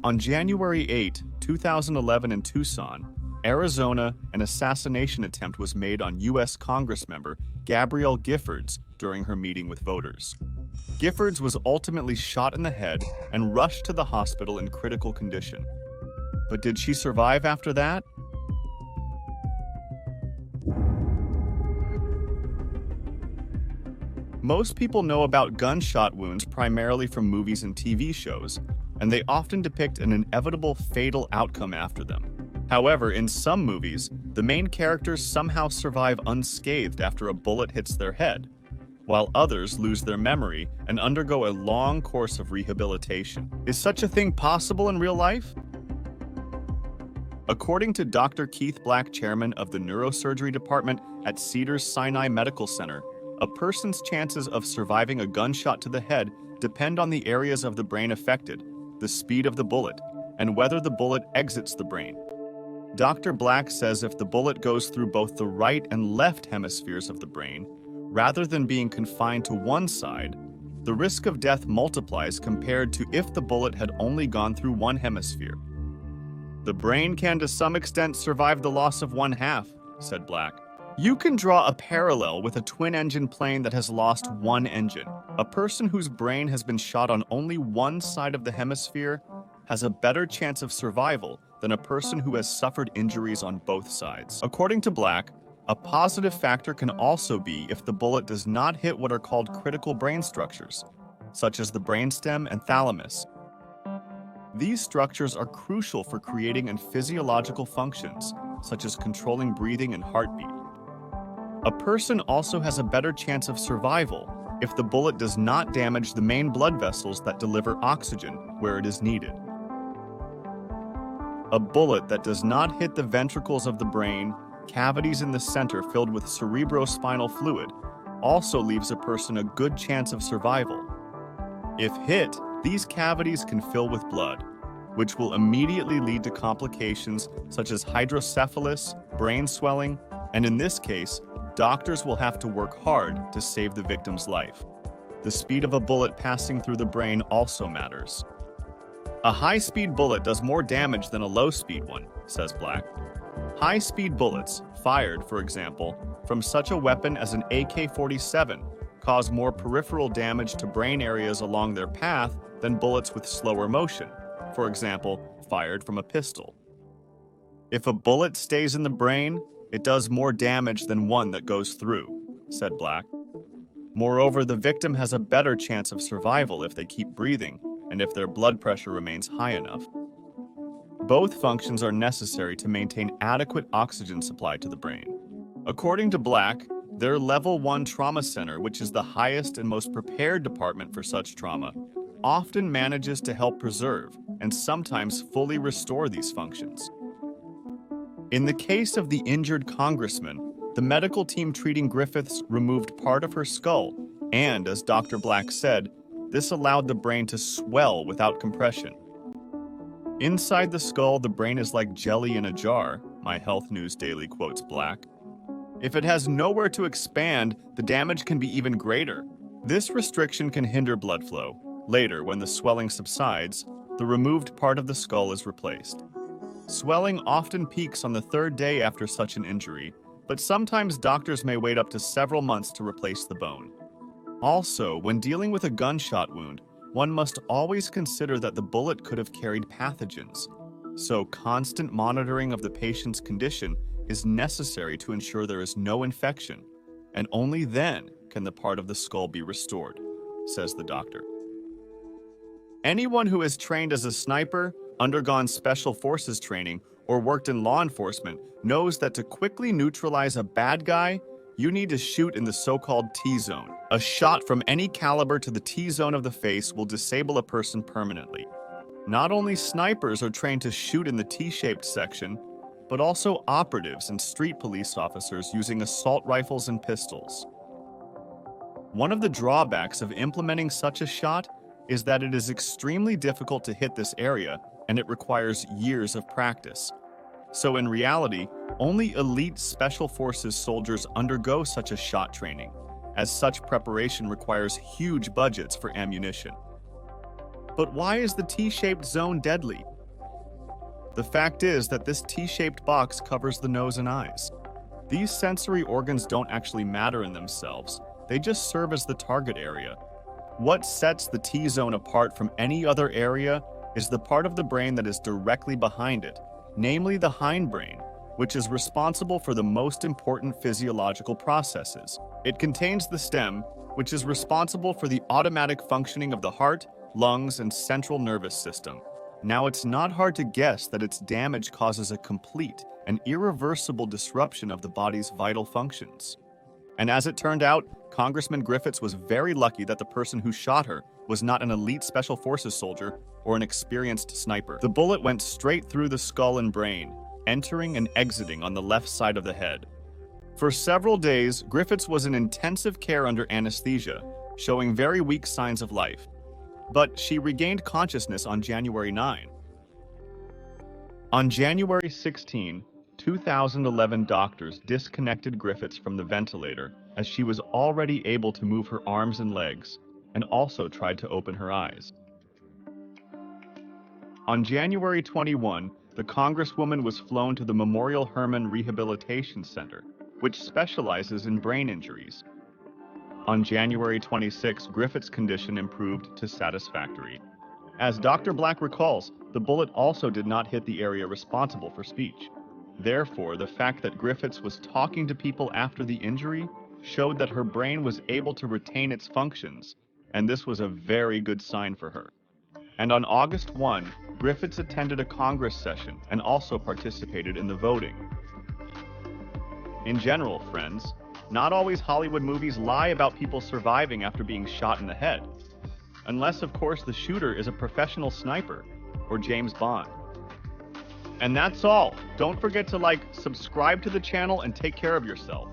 On January 8, 2011 in Tucson, Arizona, an assassination attempt was made on US Congressmember Gabrielle Giffords during her meeting with voters. Giffords was ultimately shot in the head and rushed to the hospital in critical condition. But did she survive after that? Most people know about gunshot wounds primarily from movies and TV shows, and they often depict an inevitable fatal outcome after them. However, in some movies, the main characters somehow survive unscathed after a bullet hits their head, while others lose their memory and undergo a long course of rehabilitation. Is such a thing possible in real life? According to Dr. Keith Black, chairman of the neurosurgery department at Cedars-Sinai Medical Center, a person's chances of surviving a gunshot to the head depend on the areas of the brain affected, the speed of the bullet, and whether the bullet exits the brain. Dr. Black says if the bullet goes through both the right and left hemispheres of the brain, rather than being confined to one side, the risk of death multiplies compared to if the bullet had only gone through one hemisphere. The brain can to some extent survive the loss of one half, said Black. You can draw a parallel with a twin-engine plane that has lost one engine. A person whose brain has been shot on only one side of the hemisphere has a better chance of survival than a person who has suffered injuries on both sides. According to Black, a positive factor can also be if the bullet does not hit what are called critical brain structures, such as the brainstem and thalamus. These structures are crucial for creating and physiological functions, such as controlling breathing and heartbeat. A person also has a better chance of survival if the bullet does not damage the main blood vessels that deliver oxygen where it is needed. A bullet that does not hit the ventricles of the brain, cavities in the center filled with cerebrospinal fluid, also leaves a person a good chance of survival. If hit, these cavities can fill with blood, which will immediately lead to complications such as hydrocephalus, brain swelling, and in this case, doctors will have to work hard to save the victim's life. The speed of a bullet passing through the brain also matters. A high-speed bullet does more damage than a low-speed one, says Black. High-speed bullets, fired, for example, from such a weapon as an AK-47, cause more peripheral damage to brain areas along their path than bullets with slower motion, for example, fired from a pistol. If a bullet stays in the brain, it does more damage than one that goes through, said Black. Moreover, the victim has a better chance of survival if they keep breathing and if their blood pressure remains high enough. Both functions are necessary to maintain adequate oxygen supply to the brain. According to Black, their Level 1 Trauma Center, which is the highest and most prepared department for such trauma, often manages to help preserve and sometimes fully restore these functions. In the case of the injured congressman, the medical team treating Giffords removed part of her skull, and, as Dr. Black said, this allowed the brain to swell without compression. Inside the skull, the brain is like jelly in a jar, My Health News Daily quotes Black. If it has nowhere to expand, the damage can be even greater. This restriction can hinder blood flow. Later, when the swelling subsides, the removed part of the skull is replaced. Swelling often peaks on the third day after such an injury, but sometimes doctors may wait up to several months to replace the bone. Also, when dealing with a gunshot wound, one must always consider that the bullet could have carried pathogens, so constant monitoring of the patient's condition is necessary to ensure there is no infection, and only then can the part of the skull be restored, says the doctor. Anyone who has trained as a sniper, undergone special forces training, or worked in law enforcement knows that to quickly neutralize a bad guy, you need to shoot in the so-called T-zone. A shot from any caliber to the T-zone of the face will disable a person permanently. Not only snipers are trained to shoot in the T-shaped section, but also operatives and street police officers using assault rifles and pistols. One of the drawbacks of implementing such a shot is that it is extremely difficult to hit this area, and it requires years of practice. So in reality, only elite special forces soldiers undergo such a shot training, as such preparation requires huge budgets for ammunition. But why is the T-shaped zone deadly? The fact is that this T-shaped box covers the nose and eyes. These sensory organs don't actually matter in themselves. They just serve as the target area. What sets the T-zone apart from any other area is the part of the brain that is directly behind it, namely the hindbrain, which is responsible for the most important physiological processes. It contains the stem, which is responsible for the automatic functioning of the heart, lungs, and central nervous system. Now, it's not hard to guess that its damage causes a complete and irreversible disruption of the body's vital functions. And as it turned out, Congressman Giffords was very lucky that the person who shot her was not an elite special forces soldier or an experienced sniper. The bullet went straight through the skull and brain, entering and exiting on the left side of the head. For several days, Giffords was in intensive care under anesthesia, showing very weak signs of life. But she regained consciousness on January 9. On January 16, 2011, doctors disconnected Giffords from the ventilator as she was already able to move her arms and legs, and also tried to open her eyes. On January 21, the Congresswoman was flown to the Memorial Hermann Rehabilitation Center, which specializes in brain injuries. On January 26, Giffords' condition improved to satisfactory. As Dr. Black recalls, the bullet also did not hit the area responsible for speech. Therefore, the fact that Giffords was talking to people after the injury showed that her brain was able to retain its functions, and this was a very good sign for her. And on August 1, Giffords attended a Congress session and also participated in the voting. In general, friends, not always Hollywood movies lie about people surviving after being shot in the head. Unless, of course, the shooter is a professional sniper or James Bond. And that's all. Don't forget to subscribe to the channel, and take care of yourself.